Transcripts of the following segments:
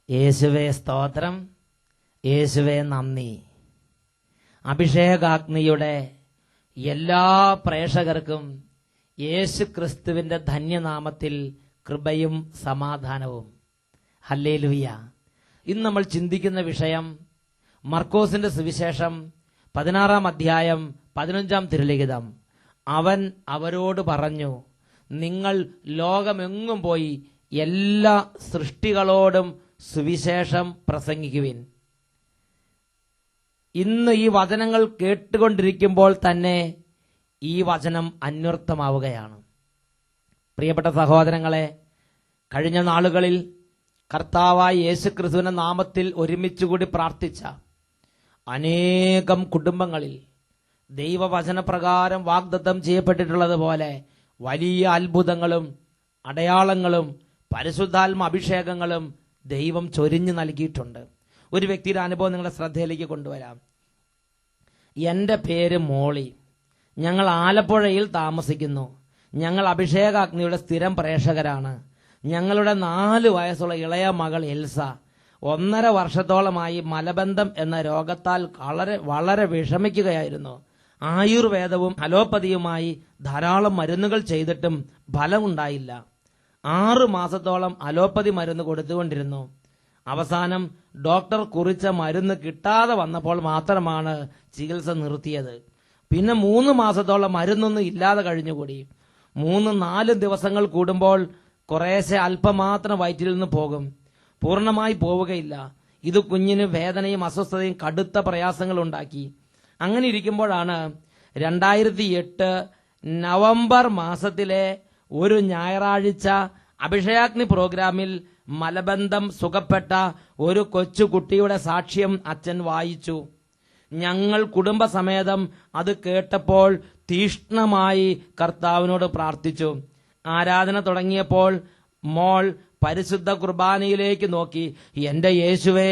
യേശുവേ സ്തോത്രം, യേശുവേ നന്ദി. അഭിഷേകാഗ്നിയുടെ എല്ലാ പ്രേക്ഷകർക്കും യേശു ക്രിസ്തുവിന്റെ ധന്യനാമത്തിൽ കൃപയും സമാധാനവും. ഹല്ലേലൂയ. ഇന്ന് നമ്മൾ ചിന്തിക്കുന്ന വിഷയം മർക്കോസിന്റെ സുവിശേഷം 16-ാം അധ്യായം 15-ാം തിരുലിഖിതം. അവൻ അവരോട് പറഞ്ഞു, നിങ്ങൾ ലോകമെങ്ങും പോയി എല്ലാ സൃഷ്ടികളോടും സുവിശേഷം പ്രസംഗിക്കുവിൻ. ഇന്ന് ഈ വചനങ്ങൾ കേട്ടുകൊണ്ടിരിക്കുമ്പോൾ തന്നെ ഈ വചനം അന്വർത്ഥമാവുകയാണ്. പ്രിയപ്പെട്ട സഹോദരങ്ങളെ, കഴിഞ്ഞ നാളുകളിൽ കർത്താവായ യേശുക്രിസ്തുവിന്റെ നാമത്തിൽ ഒരുമിച്ചുകൂടി പ്രാർത്ഥിച്ച അനേകം കുടുംബങ്ങളിൽ ദൈവവചനപ്രകാരം വാഗ്ദത്തം ചെയ്യപ്പെട്ടിട്ടുള്ളതുപോലെ വലിയ അത്ഭുതങ്ങളും അടയാളങ്ങളും പരിശുദ്ധാത്മ അഭിഷേകങ്ങളും ദൈവം ചൊരിഞ്ഞു നൽകിയിട്ടുണ്ട്. ഒരു വ്യക്തിയുടെ അനുഭവം നിങ്ങളുടെ ശ്രദ്ധയിലേക്ക് കൊണ്ടുവരാം. എൻ്റെ പേര് മോളി. ഞങ്ങൾ ആലപ്പുഴയിൽ താമസിക്കുന്നു. ഞങ്ങൾ അഭിഷേകാഗ്നിയുടെ സ്ഥിരം പ്രേക്ഷകരാണ്. ഞങ്ങളുടെ 4 വയസ്സുള്ള ഇളയ മകൾ എൽസ 1.5 വർഷത്തോളമായി മലബന്ധം എന്ന രോഗത്താൽ വളരെ വിഷമിക്കുകയായിരുന്നു. ആയുർവേദവും അലോപ്പതിയുമായി ധാരാളം മരുന്നുകൾ ചെയ്തിട്ടും ഫലമുണ്ടായില്ല. 6 മാസത്തോളം അലോപ്പതി മരുന്ന് കൊടുത്തുകൊണ്ടിരുന്നു. അവസാനം ഡോക്ടർ കുറിച്ച മരുന്ന് കിട്ടാതെ വന്നപ്പോൾ മാത്രമാണ് ചികിത്സ നിർത്തിയത്. പിന്നെ 3 മാസത്തോളം മരുന്നൊന്നും ഇല്ലാതെ കഴിഞ്ഞുകൂടി. 3-4 ദിവസങ്ങൾ കൂടുമ്പോൾ കുറേശ്ശെ അല്പം മാത്രം വയറ്റിൽ നിന്ന് പോകും, പൂർണ്ണമായി പോവുകയില്ല. ഇത് കുഞ്ഞിന് വേദനയും അസ്വസ്ഥതയും കടുത്ത പ്രയാസങ്ങൾ ഉണ്ടാക്കി. അങ്ങനെ ഇരിക്കുമ്പോഴാണ് 2008 നവംബർ മാസത്തിലെ ഒരു ഞായറാഴ്ച അഭിഷേകാഗ്നി പ്രോഗ്രാമിൽ മലബന്ധം സുഖപ്പെട്ട ഒരു കൊച്ചു കുട്ടിയുടെ സാക്ഷ്യം അച്ഛൻ വായിച്ചു. ഞങ്ങൾ കുടുംബസമേതം അത് കേട്ടപ്പോൾ തീഷ്ണമായി കർത്താവിനോട് പ്രാർത്ഥിച്ചു. ആരാധന തുടങ്ങിയപ്പോൾ മോൾ പരിശുദ്ധ കുർബാനയിലേക്ക് നോക്കി എൻ്റെ യേശുവേ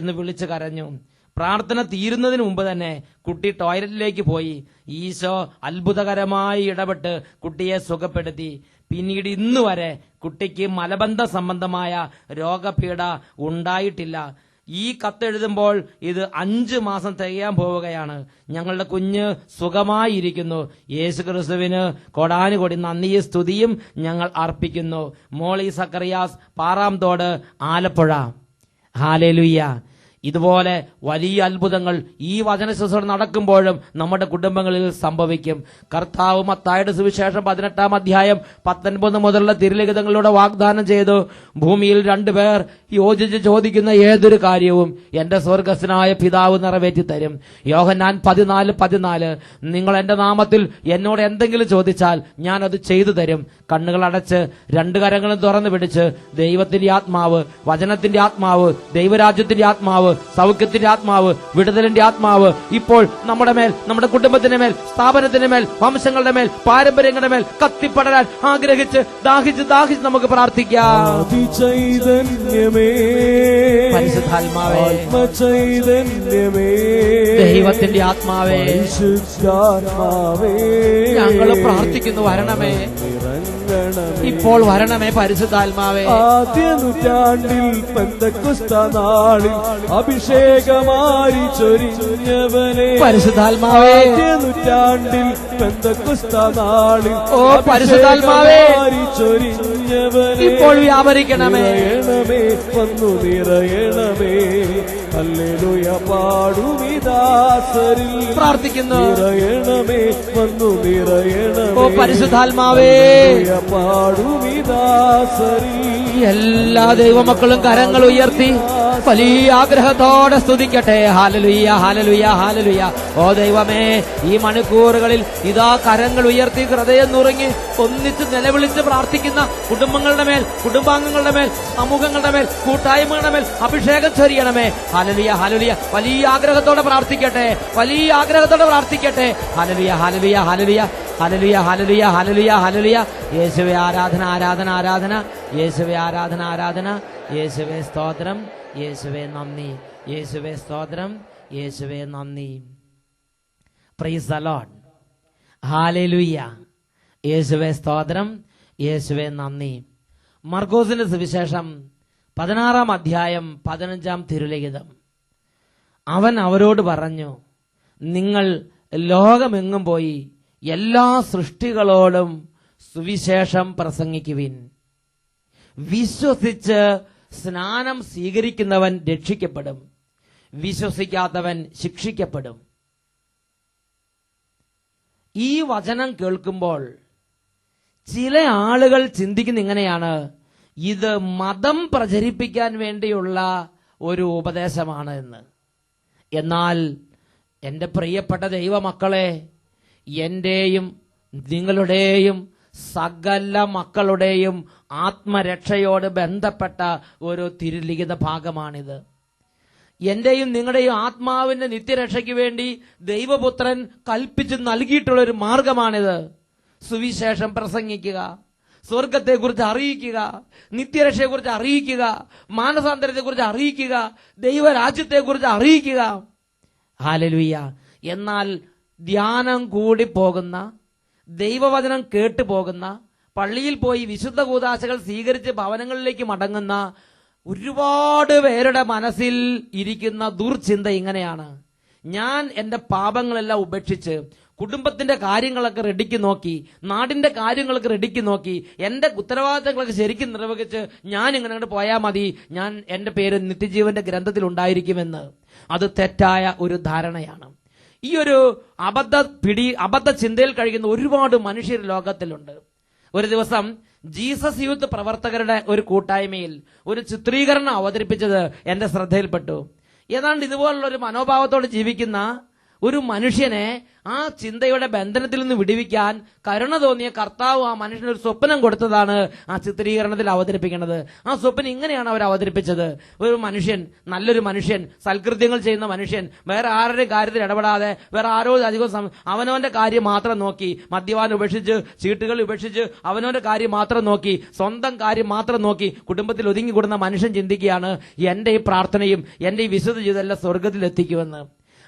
എന്ന് വിളിച്ചു കരഞ്ഞു. പ്രാർത്ഥന തീരുന്നതിന് മുമ്പ് തന്നെ കുട്ടി ടോയ്ലറ്റിലേക്ക് പോയി. ഈശോ അത്ഭുതകരമായി ഇടപെട്ട് കുട്ടിയെ സുഖപ്പെടുത്തി. പിന്നീട് ഇന്ന് വരെ കുട്ടിക്ക് മലബന്ധ സംബന്ധമായ രോഗപീഠ ഉണ്ടായിട്ടില്ല. ഈ കത്തെഴുതുമ്പോൾ ഇത് 5 മാസം തികയാൻ പോവുകയാണ്. ഞങ്ങളുടെ കുഞ്ഞ് സുഖമായിരിക്കുന്നു. യേശു ക്രിസ്തുവിന് കോടാനുകോടി നന്ദിയും സ്തുതിയും ഞങ്ങൾ അർപ്പിക്കുന്നു. മോളി സക്കറിയാസ്, പാറാംതോട്, ആലപ്പുഴ. ഹല്ലേലൂയ. ഇതുപോലെ വലിയ അത്ഭുതങ്ങൾ ഈ വചന ശുശ്രൂഷ നടക്കുമ്പോഴും നമ്മുടെ കുടുംബങ്ങളിൽ സംഭവിക്കും. കർത്താവ് മത്തായിയുടെ സുവിശേഷം 18-ാം അധ്യായം 19 മുതലുള്ള തിരുലിഖിതങ്ങളിലൂടെ വാഗ്ദാനം ചെയ്തു, ഭൂമിയിൽ 2 പേർ യോജിച്ച് ചോദിക്കുന്ന ഏതൊരു കാര്യവും എന്റെ സ്വർഗസ്ഥനായ പിതാവ് നിറവേറ്റി തരും. യോഹന്നാൻ 14:14. നിങ്ങൾ എന്റെ നാമത്തിൽ എന്നോട് എന്തെങ്കിലും ചോദിച്ചാൽ ഞാൻ അത് ചെയ്തു തരും. കണ്ണുകൾ അടച്ച് 2 കരങ്ങളും തുറന്നു പിടിച്ച് ദൈവത്തിന്റെ ആത്മാവ്, വചനത്തിന്റെ ആത്മാവ്, ദൈവരാജ്യത്തിന്റെ ആത്മാവ്, സൗഖ്യത്തിന്റെ ആത്മാവ്, വിടുതലിന്റെ ആത്മാവ് ഇപ്പോൾ നമ്മുടെ മേൽ, നമ്മുടെ കുടുംബത്തിന്റെ മേൽ, സ്ഥാപനത്തിന്റെ മേൽ, വംശങ്ങളുടെ മേൽ, പാരമ്പര്യങ്ങളുടെ മേൽ കത്തിപ്പടരാൻ ആഗ്രഹിച്ച് ദാഹിച്ച് നമുക്ക് പ്രാർത്ഥിക്കാം. പരിശുദ്ധാത്മാവേ, ദൈവത്തിന്റെ ആത്മാവേ, ഞങ്ങൾ പ്രാർത്ഥിക്കുന്നു, വരണമേ, ഇപ്പോൾ വരണമേ പരിശുദ്ധാത്മാവേ. ആദ്യ നൂറ്റാണ്ടിൽ പെന്തക്കോസ്ത നാളിൽ അഭിഷേകമാരി ചൊരിഞ്ഞവനെ പരിശുദ്ധാത്മാവേ. ആദ്യ നൂറ്റാണ്ടിൽ പെന്തക്കോസ്ത നാളിൽ ഓ പരിശുദ്ധാത്മാവേ, ചൊരിഞ്ഞവനെ ഇപ്പോൾ വ്യാപരിക്കണമേ. നിറയണമേ, വന്നു നിറയണമേ. ഹല്ലേലൂയ പാടുമിദാസരിൽ പ്രാർത്ഥിക്കുന്നു. നിറയണമേ, വന്നു നിറയണമേ. ഓ പരിശുദ്ധാത്മാവേ, പാടുമിദാസരിൽ എല്ലാ ദൈവമക്കളും കരങ്ങൾ ഉയർത്തി വലിയ ആഗ്രഹത്തോടെ സ്തുതിക്കട്ടെ. ഹല്ലേലൂയ, ഹല്ലേലൂയ, ഹല്ലേലൂയ. ഓ ദൈവമേ, ഈ മണിക്കൂറുകളിൽ ഇതാ കരങ്ങൾ ഉയർത്തി ഹൃദയം നുറുങ്ങി ഒന്നിച്ച് നിലവിളിച്ച് പ്രാർത്ഥിക്കുന്ന കുടുംബങ്ങളുടെ മേൽ, കുടുംബാംഗങ്ങളുടെ മേൽ, സമൂഹങ്ങളുടെ മേൽ, കൂട്ടായ്മകളുടെ മേൽ അഭിഷേകം ചൊരിയണമേ. ഹല്ലേലൂയ, ഹല്ലേലൂയ. വലിയ ആഗ്രഹത്തോടെ പ്രാർത്ഥിക്കട്ടെ, വലിയ ആഗ്രഹത്തോടെ പ്രാർത്ഥിക്കട്ടെ. ഹല്ലേലൂയ, ഹല്ലേലൂയ, ഹല്ലേലൂയ, ഹല്ലേലൂയ, ഹല്ലേലൂയ, ഹല്ലേലൂയ, ഹല്ലേലൂയ. യേശുവേ ആരാധന, ആരാധന, ആരാധന. യേശുവേ ആരാധന, ആരാധന. യേശുവേ സ്തോത്രം, യേശുവേ നന്ദി. യേശുവേ സ്തോത്രം, യേശുവേ നന്ദി. Praise the Lord. ഹല്ലേലൂയ. യേശുവേ സ്തോത്രം, യേശുവേ നന്ദി. മർക്കോസിന്റെ സുവിശേഷം 16 അധ്യായം 15 തിരുലിഖിതം. അവൻ അവരോട് പറഞ്ഞു, നിങ്ങൾ ലോകമെങ്ങും പോയി എല്ലാ സൃഷ്ടികളോടും സുവിശേഷം പ്രസംഗിക്കുവിൻ. വിശ്വസിച്ച് സ്നാനം സ്വീകരിക്കുന്നവൻ രക്ഷിക്കപ്പെടും, വിശ്വസിക്കാത്തവൻ ശിക്ഷിക്കപ്പെടും. ഈ വചനം കേൾക്കുമ്പോൾ ചില ആളുകൾ ചിന്തിക്കുന്ന ഇങ്ങനെയാണ്, ഇത് മതം പ്രചരിപ്പിക്കാൻ വേണ്ടിയുള്ള ഒരു ഉപദേശമാണ് എന്ന്. എന്നാൽ എൻ്റെ പ്രിയപ്പെട്ട ദൈവമക്കളെ, എന്റെയും നിങ്ങളുടെയും സകല മക്കളുടെയും ആത്മരക്ഷയോട് ബന്ധപ്പെട്ട ഒരു തിരുലിഖിത ഭാഗമാണിത്. എന്റെയും നിങ്ങളുടെയും ആത്മാവിന്റെ നിത്യരക്ഷയ്ക്ക് വേണ്ടി ദൈവപുത്രൻ കൽപ്പിച്ച് നൽകിയിട്ടുള്ള ഒരു മാർഗമാണിത്. സുവിശേഷം പ്രസംഗിക്കുക, സ്വർഗത്തെക്കുറിച്ച് അറിയിക്കുക, നിത്യരക്ഷയെക്കുറിച്ച് അറിയിക്കുക, മാനസാന്തരത്തെക്കുറിച്ച് അറിയിക്കുക, ദൈവരാജ്യത്തെക്കുറിച്ച് അറിയിക്കുക. ഹല്ലേലൂയ. എന്നാൽ ധ്യാനം കൂടി പോകുന്ന, ദൈവവചനം കേട്ടു പോകുന്ന, പള്ളിയിൽ പോയി വിശുദ്ധ കൂദാശകൾ സ്വീകരിച്ച് ഭവനങ്ങളിലേക്ക് മടങ്ങുന്ന ഒരുപാട് പേരുടെ മനസ്സിൽ ഇരിക്കുന്ന ദുർചിന്ത ഇങ്ങനെയാണ്: ഞാൻ എന്റെ പാപങ്ങളെല്ലാം ഉപേക്ഷിച്ച് കുടുംബത്തിന്റെ കാര്യങ്ങളൊക്കെ റെഡിക്ക് നോക്കി, നാടിന്റെ കാര്യങ്ങളൊക്കെ റെഡിക്ക് നോക്കി, എന്റെ ഉത്തരവാദിത്തങ്ങളൊക്കെ ശരിക്കും നിർവഹിച്ച് ഞാൻ ഇങ്ങനെ അങ്ങോട്ട് പോയാൽ മതി, ഞാൻ എന്റെ പേര് നിത്യജീവന്റെ ഗ്രന്ഥത്തിൽ ഉണ്ടായിരിക്കുമെന്ന്. അത് തെറ്റായ ഒരു ധാരണയാണ്. ഈ ഒരു അബദ്ധ ചിന്തയിൽ കഴിയുന്ന ഒരുപാട് മനുഷ്യർ ലോകത്തിലുണ്ട്. ഒരു ദിവസം ജീസസ് യൂത്ത് പ്രവർത്തകരുടെ ഒരു കൂട്ടായ്മയിൽ ഒരു ചിത്രീകരണം അവതരിപ്പിച്ചത് എന്റെ ശ്രദ്ധയിൽപ്പെട്ടു. ഏതാണ്ട് ഇതുപോലുള്ള ഒരു മനോഭാവത്തോടെ ജീവിക്കുന്ന ഒരു മനുഷ്യനെ ആ ചിന്തയുടെ ബന്ധനത്തിൽ നിന്ന് വിടുവിക്കാൻ കരുണ തോന്നിയ കർത്താവ് ആ മനുഷ്യന് ഒരു സ്വപ്നം കൊടുത്തതാണ് ആ ചിത്രീകരണത്തിൽ അവതരിപ്പിക്കുന്നത്. ആ സ്വപ്നം ഇങ്ങനെയാണ് അവർ അവതരിപ്പിച്ചത്: ഒരു മനുഷ്യൻ, നല്ലൊരു മനുഷ്യൻ, സൽകൃത്യങ്ങൾ ചെയ്യുന്ന മനുഷ്യൻ, വേറെ ആരുടെ കാര്യത്തിൽ ഇടപെടാതെ, വേറെ ആരോടും അധികം അവനവന്റെ കാര്യം മാത്രം നോക്കി, മദ്യപാനം ഉപേക്ഷിച്ച്, ചീട്ടുകൾ ഉപേക്ഷിച്ച്, അവനവന്റെ കാര്യം മാത്രം നോക്കി, സ്വന്തം കാര്യം മാത്രം നോക്കി കുടുംബത്തിൽ ഒതുങ്ങിക്കൂടുന്ന മനുഷ്യൻ ചിന്തിക്കുകയാണ്, എന്റെ ഈ പ്രാർത്ഥനയും എന്റെ ഈ വിശുദ്ധ ജീവിതമെല്ലാം സ്വർഗത്തിൽ എത്തിക്കുമെന്ന്.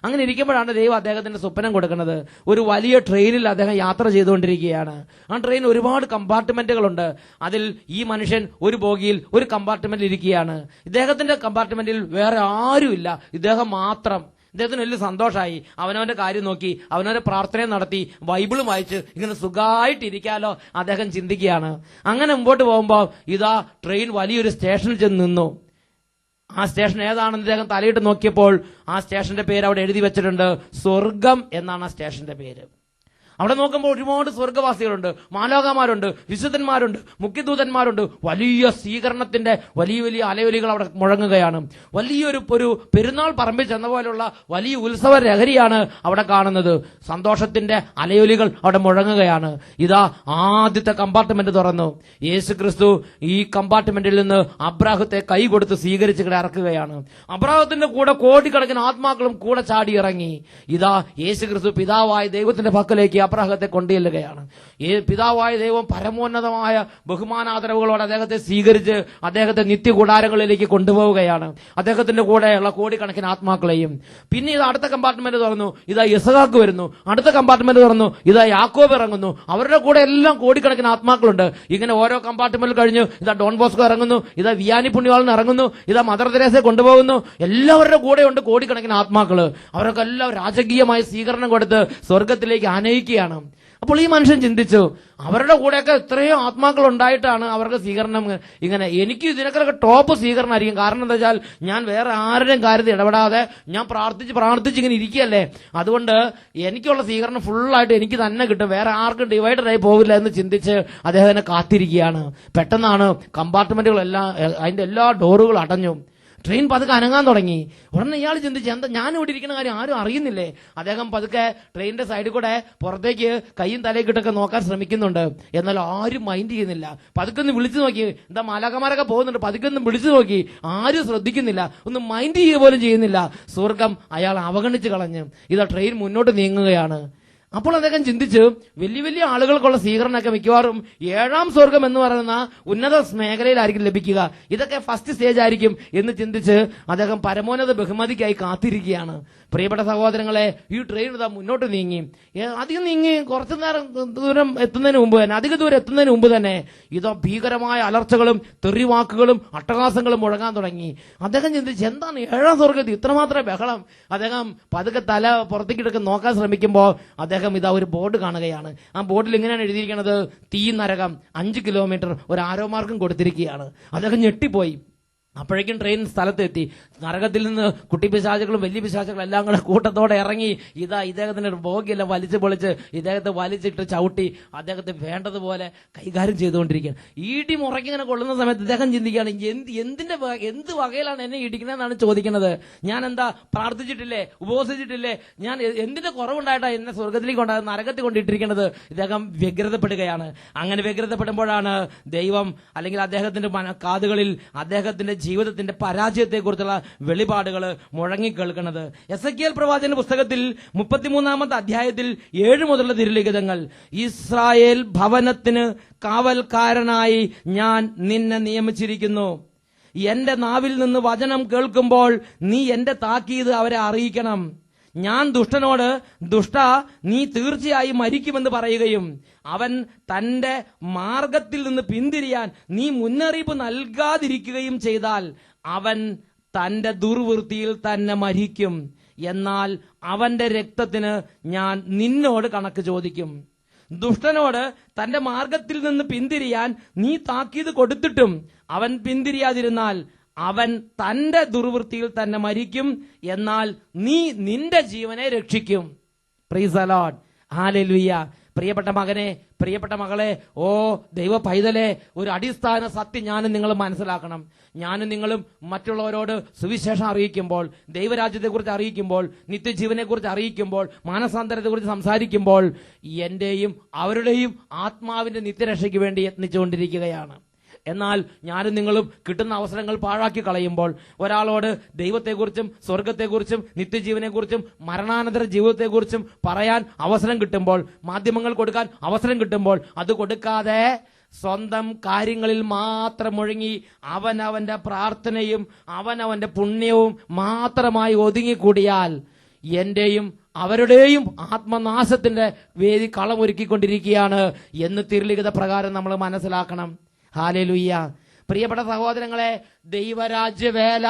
അങ്ങനെ ഇരിക്കുമ്പോഴാണ് ദൈവം അദ്ദേഹത്തിന് സ്വപ്നം കൊടുക്കുന്നത്. ഒരു വലിയ ട്രെയിനിൽ അദ്ദേഹം യാത്ര ചെയ്തുകൊണ്ടിരിക്കുകയാണ്. ആ ട്രെയിൻ ഒരുപാട് കമ്പാർട്ട്മെന്റുകളുണ്ട്. അതിൽ ഈ മനുഷ്യൻ ഒരു ബോഗിയിൽ ഒരു കമ്പാർട്ട്മെന്റിൽ ഇരിക്കുകയാണ്. ഇദ്ദേഹത്തിന്റെ കമ്പാർട്ട്മെന്റിൽ വേറെ ആരുമില്ല, ഇദ്ദേഹം മാത്രം. ഇദ്ദേഹത്തിന് വലിയ സന്തോഷമായി. അവനവന്റെ കാര്യം നോക്കി, അവനവന്റെ പ്രാർത്ഥനയും നടത്തി, ബൈബിളും വായിച്ച് ഇങ്ങനെ സുഖമായിട്ടിരിക്കാലോ അദ്ദേഹം ചിന്തിക്കുകയാണ്. അങ്ങനെ മുമ്പോട്ട് പോകുമ്പോൾ ഇതാ ട്രെയിൻ വലിയൊരു സ്റ്റേഷനിൽ ചെന്ന് നിന്നു. ആ സ്റ്റേഷൻ ഏതാണെന്ന് അദ്ദേഹം തലയിട്ട് നോക്കിയപ്പോൾ ആ സ്റ്റേഷന്റെ പേര് അവിടെ എഴുതി വെച്ചിട്ടുണ്ട്. സ്വർഗം എന്നാണ് ആ സ്റ്റേഷന്റെ പേര്. അവിടെ നോക്കുമ്പോൾ ഒരുപാട് സ്വർഗവാസികളുണ്ട്, മാലാഖമാരുണ്ട്, വിശുദ്ധന്മാരുണ്ട്, മുഖ്യദൂതന്മാരുണ്ട്. വലിയ സ്വീകരണത്തിന്റെ വലിയ വലിയ അലയൊലികൾ അവിടെ മുഴങ്ങുകയാണ്. വലിയൊരു പെരുന്നാൾ പറമ്പിൽ ചെന്ന പോലുള്ള വലിയ ഉത്സവ ലഹരിയാണ് അവിടെ കാണുന്നത്. സന്തോഷത്തിന്റെ അലയൊലികൾ അവിടെ മുഴങ്ങുകയാണ്. ഇതാ ആദ്യത്തെ കമ്പാർട്ട്മെന്റ് തുറന്നു. യേശു ക്രിസ്തു ഈ കമ്പാർട്ട്മെന്റിൽ നിന്ന് അബ്രാഹത്തെ കൈ കൊടുത്ത് സ്വീകരിച്ച് ഇവിടെ ഇറക്കുകയാണ്. അബ്രാഹത്തിന്റെ കൂടെ കോടിക്കണക്കിന് ആത്മാക്കളും കൂടെ ചാടി ഇറങ്ങി. ഇതാ യേശു ക്രിസ്തു പിതാവായ ദൈവത്തിന്റെ പക്കലേക്ക് അബ്രാഹത്തെ കൊണ്ടുചെല്ലുകയാണ്. പിതാവായ ദൈവം പരമോന്നതമായ ബഹുമാനാദരവുകളോടെ അദ്ദേഹത്തെ സ്വീകരിച്ച് അദ്ദേഹത്തെ നിത്യകൂടാരങ്ങളിലേക്ക് കൊണ്ടുപോവുകയാണ്, അദ്ദേഹത്തിന്റെ കൂടെയുള്ള കോടിക്കണക്കിന് ആത്മാക്കളെയും. പിന്നെ ഇത് അടുത്ത കമ്പാർട്ട്മെന്റ് തുറന്നു. ഇതാ യിസ്ഹാക്ക് വരുന്നു. അടുത്ത കമ്പാർട്ട്മെന്റ് തുറന്നു. ഇതാ യാക്കോബ് ഇറങ്ങുന്നു. അവരുടെ കൂടെ എല്ലാം കോടിക്കണക്കിന് ആത്മാക്കളുണ്ട്. ഇങ്ങനെ ഓരോ കമ്പാർട്ട്മെന്റിൽ കഴിഞ്ഞു. ഇതാ ഡോൺ ബോസ്കോ ഇറങ്ങുന്നു. ഇതാ വിയാനി പുണ്യവാളൻ ഇറങ്ങുന്നു. ഇതാ മദർ തെരേസയെ കൊണ്ടുപോകുന്നു. എല്ലാവരുടെ കൂടെ ഉണ്ട് കോടിക്കണക്കിന് ആത്മാക്കള്. അവരൊക്കെ എല്ലാം രാജകീയമായ സ്വീകരണം കൊടുത്ത് സ്വർഗത്തിലേക്ക് ആനയിക്കുകയാണ്. അപ്പോൾ ഈ മനുഷ്യൻ ചിന്തിച്ചു, അവരുടെ കൂടെയൊക്കെ ഇത്രയും ആത്മാക്കൾ ഉണ്ടായിട്ടാണ് അവർക്ക് സ്വീകരണം ഇങ്ങനെ. എനിക്ക് ഇതിനൊക്കെ ടോപ്പ് സ്വീകരണമായിരിക്കും. കാരണം എന്താ വെച്ചാൽ ഞാൻ വേറെ ആരുടെയും കാര്യത്തിൽ ഇടപെടാതെ ഞാൻ പ്രാർത്ഥിച്ച് ഇങ്ങനെ ഇരിക്കുകയല്ലേ. അതുകൊണ്ട് എനിക്കുള്ള സ്വീകരണം ഫുള്ളായിട്ട് എനിക്ക് തന്നെ കിട്ടും, വേറെ ആർക്കും ഡിവൈഡറായി പോകില്ല എന്ന് ചിന്തിച്ച് അദ്ദേഹത്തിനെ കാത്തിരിക്കുകയാണ്. പെട്ടെന്നാണ് കമ്പാർട്ട്മെന്റുകളെല്ലാം, അതിന്റെ എല്ലാ ഡോറുകളും അടഞ്ഞു. ട്രെയിൻ പതുക്കെ അനങ്ങാൻ തുടങ്ങി. ഉടനെ ഇയാൾ ചിന്തിച്ച്, എന്താ ഞാൻ ഇവിടെ ഇരിക്കുന്ന കാര്യം ആരും അറിയുന്നില്ലേ? അദ്ദേഹം പതുക്കെ ട്രെയിനിന്റെ സൈഡിൽ കൂടെ പുറത്തേക്ക് കൈയും തലയ്ക്കിട്ടൊക്കെ നോക്കാൻ ശ്രമിക്കുന്നുണ്ട്. എന്നാൽ ആരും മൈൻഡ് ചെയ്യുന്നില്ല. പതുക്കെ ഒന്ന് വിളിച്ചു നോക്കി, എന്താ മാലാഖമാരൊക്കെ പോകുന്നുണ്ട്, പതുക്കെ ഒന്ന് വിളിച്ചു നോക്കി, ആരും ശ്രദ്ധിക്കുന്നില്ല, ഒന്ന് മൈൻഡ് ചെയ്യുക പോലും ചെയ്യുന്നില്ല. സ്വർഗം അയാൾ അവഗണിച്ച് കളഞ്ഞ് ഇതാ ട്രെയിൻ മുന്നോട്ട് നീങ്ങുകയാണ്. അപ്പോൾ അദ്ദേഹം ചിന്തിച്ചു, വലിയ വലിയ ആളുകൾക്കുള്ള സ്വീകരണമൊക്കെ മിക്കവാറും 7ാം സ്വർഗം എന്ന് പറയുന്ന ഉന്നത മേഖലയിലായിരിക്കും ലഭിക്കുക, ഇതൊക്കെ ഫസ്റ്റ് സ്റ്റേജ് ആയിരിക്കും എന്ന് ചിന്തിച്ച് അദ്ദേഹം പരമോന്നത ബഹുമതിക്കായി കാത്തിരിക്കുകയാണ്. പ്രിയപ്പെട്ട സഹോദരങ്ങളെ, ഈ ട്രെയിൻ ഇതാ മുന്നോട്ട് നീങ്ങി. അധികം നീങ്ങി കുറച്ചു നേരം ദൂരം എത്തുന്നതിന് മുമ്പ് തന്നെ, അധിക ദൂരം എത്തുന്നതിന് മുമ്പ് തന്നെ ഇതോ ഭീകരമായ അലർച്ചകളും തെറിവാക്കുകളും അട്ടഹാസങ്ങളും മുഴങ്ങാൻ തുടങ്ങി. അദ്ദേഹം ചിന്തിച്ച്, എന്താണ് 7ാം സ്വർഗത്തിൽ ഇത്രമാത്രം ബഹളം? അദ്ദേഹം പതുക്കെ തല പുറത്തേക്കിടക്ക് നോക്കാൻ ശ്രമിക്കുമ്പോൾ അദ്ദേഹം ഇതാ ഒരു ബോർഡ് കാണുകയാണ്. ആ ബോർഡിൽ ഇങ്ങനെയാണ് എഴുതിയിരിക്കുന്നത്, തീ നരകം 5 കിലോമീറ്റർ, ഒരു ആരോ മാർഗം കൊടുത്തിരിക്കുകയാണ്. അദ്ദേഹം ഞെട്ടിപ്പോയി. അപ്പോഴേക്കും ട്രെയിൻ സ്ഥലത്തെത്തി. നരകത്തിൽ നിന്ന് കുട്ടി പിശാചുകളും വലിയ പിശാചുകളും എല്ലാം കൂടെ കൂട്ടത്തോടെ ഇറങ്ങി ഇതാ ഇദ്ദേഹത്തിന്റെ ബോഗിയെല്ലാം വലിച്ചു പൊളിച്ച് ഇദ്ദേഹത്തെ വലിച്ചിട്ട് ചവിട്ടി അദ്ദേഹത്തെ വേണ്ടതുപോലെ കൈകാര്യം ചെയ്തുകൊണ്ടിരിക്കുകയാണ്. ഇടി മുറക്കിങ്ങനെ കൊള്ളുന്ന സമയത്ത് ഇദ്ദേഹം ചിന്തിക്കുകയാണ്, എന്ത് വകയിലാണ് എന്നെ ഇടിക്കണമെന്നാണ് ചോദിക്കുന്നത്. ഞാൻ എന്താ പ്രാർത്ഥിച്ചിട്ടില്ലേ, ഉപവസിച്ചിട്ടില്ലേ, ഞാൻ എന്തിന്റെ കുറവുണ്ടായിട്ടാ എന്നെ സ്വർഗത്തിലേക്ക് കൊണ്ടാകും നരകത്തിൽ കൊണ്ടിട്ടിരിക്കുന്നത്? ഇദ്ദേഹം വ്യഗ്രതപ്പെടുകയാണ്. അങ്ങനെ വ്യഗ്രതപ്പെടുമ്പോഴാണ് ദൈവം അല്ലെങ്കിൽ അദ്ദേഹത്തിന്റെ കാതുകളിൽ അദ്ദേഹത്തിന്റെ ജീവിതത്തിന്റെ പരാജയത്തെക്കുറിച്ചുള്ള വെളിപാടുകൾ മുഴങ്ങിക്കേൾക്കുന്നത്. എസെക്കിയേൽ പ്രവാചകന്റെ പുസ്തകത്തിൽ 33-ാമത്തെ അധ്യായത്തിൽ 7 മുതലുള്ള തിരുലിഖിതങ്ങൾ, ഇസ്രായേൽ ഭവനത്തിന് കാവൽക്കാരനായി ഞാൻ നിന്നെ നിയമിച്ചിരിക്കുന്നു. എന്റെ നാവിൽ നിന്ന് വചനം കേൾക്കുമ്പോൾ നീ എന്റെ താക്കീത് അവരെ അറിയിക്കണം. ഞാൻ ദുഷ്ടനോട്, ദുഷ്ട, നീ തീർച്ചയായും മരിക്കുമെന്ന് പറയുകയും അവൻ തന്റെ മാർഗത്തിൽ നിന്ന് പിന്തിരിയാൻ നീ മുന്നറിയിപ്പ് നൽകാതിരിക്കുകയും ചെയ്താൽ അവൻ തന്റെ ദുർവൃത്തിയിൽ തന്നെ മരിക്കും. എന്നാൽ അവന്റെ രക്തത്തിന് ഞാൻ നിന്നോട് കണക്ക് ചോദിക്കും. ദുഷ്ടനോട് തന്റെ മാർഗത്തിൽ നിന്ന് പിന്തിരിയാൻ നീ താക്കീത് കൊടുത്തിട്ടും അവൻ പിന്തിരിയാതിരുന്നാൽ അവൻ തന്റെ ദുർവൃത്തിയിൽ തന്നെ മരിക്കും. എന്നാൽ നീ നിന്റെ ജീവനെ രക്ഷിക്കും. Praise the Lord, hallelujah. പ്രിയപ്പെട്ട മകനെ, പ്രിയപ്പെട്ട മകളെ, ഓ ദൈവ പൈതലെ, ഒരു അടിസ്ഥാന സത്യം ഞാനും നിങ്ങളും മനസ്സിലാക്കണം. ഞാനും നിങ്ങളും മറ്റുള്ളവരോട് സുവിശേഷം അറിയിക്കുമ്പോൾ, ദൈവരാജ്യത്തെക്കുറിച്ച് അറിയിക്കുമ്പോൾ, നിത്യജീവനെക്കുറിച്ച് അറിയിക്കുമ്പോൾ, മാനസാന്തരത്തെക്കുറിച്ച് സംസാരിക്കുമ്പോൾ എന്റെയും അവരുടെയും ആത്മാവിന്റെ നിത്യരക്ഷയ്ക്ക് വേണ്ടി യത്നിച്ചുകൊണ്ടിരിക്കുകയാണ്. എന്നാൽ ഞാനും നിങ്ങളും കിട്ടുന്ന അവസരങ്ങൾ പാഴാക്കി കളയുമ്പോൾ, ഒരാളോട് ദൈവത്തെക്കുറിച്ചും സ്വർഗത്തെക്കുറിച്ചും നിത്യജീവനെക്കുറിച്ചും മരണാനന്തര ജീവിതത്തെക്കുറിച്ചും പറയാൻ അവസരം കിട്ടുമ്പോൾ, മാധ്യമങ്ങൾ കൊടുക്കാൻ അവസരം കിട്ടുമ്പോൾ അത് കൊടുക്കാതെ സ്വന്തം കാര്യങ്ങളിൽ മാത്രം മുഴുങ്ങി അവനവന്റെ പ്രാർത്ഥനയും അവനവന്റെ പുണ്യവും മാത്രമായി ഒതുങ്ങിക്കൂടിയാൽ എന്റെയും അവരുടെയും ആത്മനാശത്തിന്റെ വേദി കളമൊരുക്കിക്കൊണ്ടിരിക്കുകയാണ് എന്ന് തിരുലിഖിത പ്രകാരം നമ്മൾ മനസ്സിലാക്കണം. ഹല്ലേലൂയ. പ്രിയപ്പെട്ട സഹോദരങ്ങളെ, ദൈവരാജ്യവേല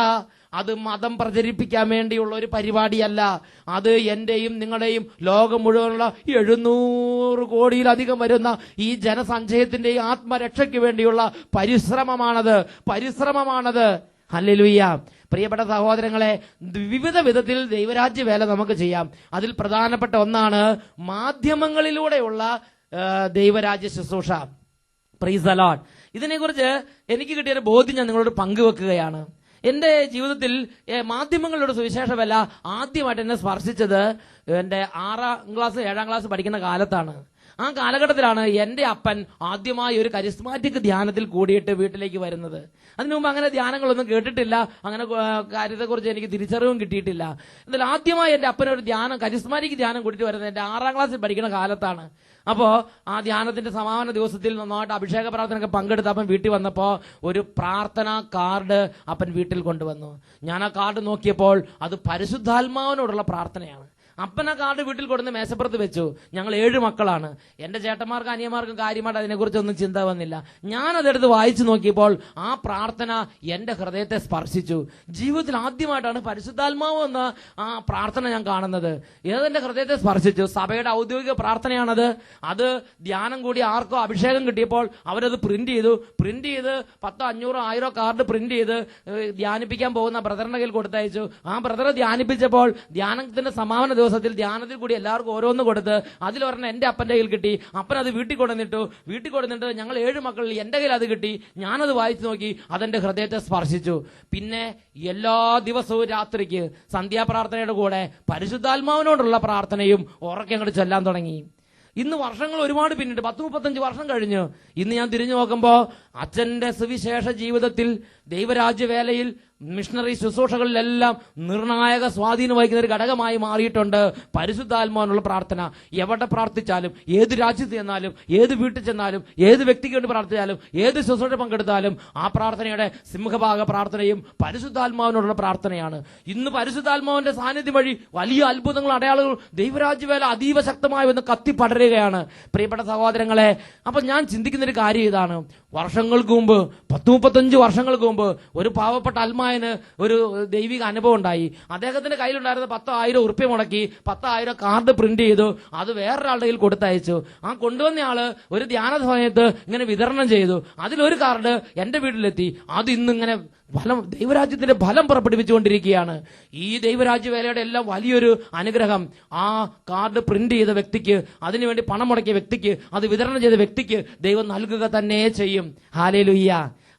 അത് മതം പ്രചരിപ്പിക്കാൻ വേണ്ടിയുള്ള ഒരു പരിപാടിയല്ല. അത് എന്റെയും നിങ്ങളുടെയും ലോകം മുഴുവനുള്ള 700 കോടിയിലധികം വരുന്ന ഈ ജനസഞ്ചയത്തിന്റെയും ആത്മരക്ഷയ്ക്ക് വേണ്ടിയുള്ള പരിശ്രമമാണത്. ഹല്ലേലൂയ. പ്രിയപ്പെട്ട സഹോദരങ്ങളെ, വിവിധ വിധത്തിൽ ദൈവരാജ്യവേല നമുക്ക് ചെയ്യാം. അതിൽ പ്രധാനപ്പെട്ട ഒന്നാണ് മാധ്യമങ്ങളിലൂടെയുള്ള ദൈവരാജ്യ ശുശ്രൂഷ. Praise the Lord. ഇതിനെക്കുറിച്ച് എനിക്ക് കിട്ടിയൊരു ബോധ്യം ഞാൻ നിങ്ങളോട് പങ്കുവെക്കുകയാണ്. എന്റെ ജീവിതത്തിൽ മാധ്യമങ്ങളുടെ സുവിശേഷമല്ല ആദ്യമായിട്ട് എന്നെ സ്പർശിച്ചത് എന്റെ 6ാം ക്ലാസ് 7ാം ക്ലാസ് പഠിക്കുന്ന കാലത്താണ്. ആ കാലഘട്ടത്തിലാണ് എന്റെ അപ്പൻ ആദ്യമായി ഒരു കരിസ്മാറ്റിക് ധ്യാനത്തിൽ കൂടിയിട്ട് വീട്ടിലേക്ക് വരുന്നത്. അതിനു മുമ്പ് അങ്ങനെ ധ്യാനങ്ങളൊന്നും കേട്ടിട്ടില്ല, അങ്ങനെ കാര്യത്തെക്കുറിച്ച് എനിക്ക് തിരിച്ചറിവും കിട്ടിയിട്ടില്ല. എന്നാൽ ആദ്യമായി എന്റെ അപ്പൻ ഒരു കരിസ്മാറ്റിക് ധ്യാനം കൂടിയിട്ട് വരുന്നത് എന്റെ 6ാം ക്ലാസ്സിൽ പഠിക്കുന്ന കാലത്താണ്. അപ്പോ ആ ധ്യാനത്തിന്റെ സമാപന ദിവസത്തിൽ നന്നായിട്ട് അഭിഷേക പ്രാർത്ഥനയൊക്കെ പങ്കെടുത്ത് അപ്പൻ വീട്ടിൽ വന്നപ്പോ ഒരു പ്രാർത്ഥനാ കാർഡ് അപ്പൻ വീട്ടിൽ കൊണ്ടുവന്നു. ഞാൻ ആ കാർഡ് നോക്കിയപ്പോൾ അത് പരിശുദ്ധാത്മാവിനോടുള്ള പ്രാർത്ഥനയാണ്. അപ്പൻ ആ കാർഡ് വീട്ടിൽ കൊടുന്ന് മേശപ്പുറത്ത് വെച്ചു. ഞങ്ങൾ 7 മക്കളാണ്. എന്റെ ചേട്ടന്മാർക്കും അനിയന്മാർക്കും കാര്യമായിട്ട് അതിനെക്കുറിച്ചൊന്നും ചിന്ത വന്നില്ല. ഞാൻ അതെടുത്ത് വായിച്ചു നോക്കിയപ്പോൾ ആ പ്രാർത്ഥന എന്റെ ഹൃദയത്തെ സ്പർശിച്ചു. ജീവിതത്തിൽ ആദ്യമായിട്ടാണ് പരിശുദ്ധാത്മാവ് എന്ന ആ പ്രാർത്ഥന ഞാൻ കാണുന്നത്. ഏതെന്റെ ഹൃദയത്തെ സ്പർശിച്ചു. സഭയുടെ ഔദ്യോഗിക പ്രാർത്ഥനയാണത്. അത് ധ്യാനം കൂടി ആർക്കോ അഭിഷേകം കിട്ടിയപ്പോൾ അവരത് പ്രിന്റ് ചെയ്ത് 10, 500, 1000 കാർഡ് പ്രിന്റ് ചെയ്ത് ധ്യാനിപ്പിക്കാൻ പോകുന്ന ബ്രദറിന്റെ കയ്യിൽ കൊടുത്തയച്ചു. ആ ബ്രദർ ധ്യാനിപ്പിച്ചപ്പോൾ ധ്യാനത്തിന്റെ സമാപന ദിവസത്തിൽ ധ്യാനത്തിൽ കൂടി എല്ലാവർക്കും ഓരോന്ന് കൊടുത്ത് അതിലൊരെണ്ണം എന്റെ അപ്പന്റെ കയ്യിൽ കിട്ടി. അപ്പൻ അത് വീട്ടിൽ കൊണ്ടുവന്നിട്ട് ഞങ്ങൾ 7 മക്കളിൽ എന്റെ കയ്യിൽ അത് കിട്ടി. ഞാനത് വായിച്ചു നോക്കി. അതെന്റെ ഹൃദയത്തെ സ്പർശിച്ചു. പിന്നെ എല്ലാ ദിവസവും രാത്രിക്ക് സന്ധ്യാപ്രാർത്ഥനയുടെ കൂടെ പരിശുദ്ധാത്മാവിനോടുള്ള പ്രാർത്ഥനയും ഉറക്കെ അങ്ങോട്ട് ചൊല്ലാൻ തുടങ്ങി. ഇന്ന് വർഷങ്ങൾ ഒരുപാട് പിന്നിട്ട് 10-35 വർഷം കഴിഞ്ഞു. ഇന്ന് ഞാൻ തിരിഞ്ഞു നോക്കുമ്പോൾ അച്ഛന്റെ സുവിശേഷ ജീവിതത്തിൽ ദൈവരാജ്യവേലയിൽ മിഷണറി ശുശ്രൂഷകളിലെല്ലാം നിർണായക സ്വാധീനം വഹിക്കുന്ന ഒരു ഘടകമായി മാറിയിട്ടുണ്ട് പരിശുദ്ധാത്മാവിനുള്ള പ്രാർത്ഥന. എവിടെ പ്രാർത്ഥിച്ചാലും, ഏത് രാജ്യത്ത് ചെന്നാലും, ഏത് വീട്ടിൽ ചെന്നാലും, ഏത് വ്യക്തിക്ക് വേണ്ടി പ്രാർത്ഥിച്ചാലും, ഏത് ശുശ്രൂഷ പങ്കെടുത്താലും ആ പ്രാർത്ഥനയുടെ സിംഹഭാഗ പ്രാർത്ഥനയും പരിശുദ്ധാത്മാവിനോടുള്ള പ്രാർത്ഥനയാണ്. ഇന്ന് പരിശുദ്ധാത്മാവിന്റെ സാന്നിധ്യം വഴി വലിയ അത്ഭുതങ്ങൾ, അടയാളങ്ങൾ, ദൈവരാജ്യവേല അതീവ ശക്തമായി വന്ന് കത്തിപ്പടരുകയാണ് പ്രിയപ്പെട്ട സഹോദരങ്ങളെ. അപ്പൊ ഞാൻ ചിന്തിക്കുന്നൊരു കാര്യം ഇതാണ്. വർഷങ്ങൾക്ക് മുമ്പ്, 10-35 വർഷങ്ങൾക്ക് മുമ്പ് ഒരു പാവപ്പെട്ട അൽമായന് ഒരു ദൈവിക അനുഭവം ഉണ്ടായി. അദ്ദേഹത്തിന്റെ കയ്യിലുണ്ടായിരുന്ന 10,000 ഉറുപ്പ്യ മുടക്കി 10,000 കാർഡ് പ്രിന്റ് ചെയ്തു. അത് വേറൊരാളുടെ കയ്യിൽ കൊടുത്തയച്ചു. ആ കൊണ്ടുവന്നയാള് ഒരു ധ്യാന സമയത്ത് ഇങ്ങനെ വിതരണം ചെയ്തു. അതിലൊരു കാർഡ് എന്റെ വീട്ടിലെത്തി. അത് ഇന്നിങ്ങനെ ദൈവരാജ്യത്തിന്റെ ഫലം പുറപ്പെടുവിച്ചുകൊണ്ടിരിക്കുകയാണ്. ഈ ദൈവരാജ്യ വേലയുടെ എല്ലാം വലിയൊരു അനുഗ്രഹം ആ കാർഡ് പ്രിന്റ് ചെയ്ത വ്യക്തിക്ക്, അതിനുവേണ്ടി പണം മുടക്കിയ വ്യക്തിക്ക്, അത് വിതരണം ചെയ്ത വ്യക്തിക്ക് ദൈവം നൽകുക തന്നെ ചെയ്യും. Hallelujah,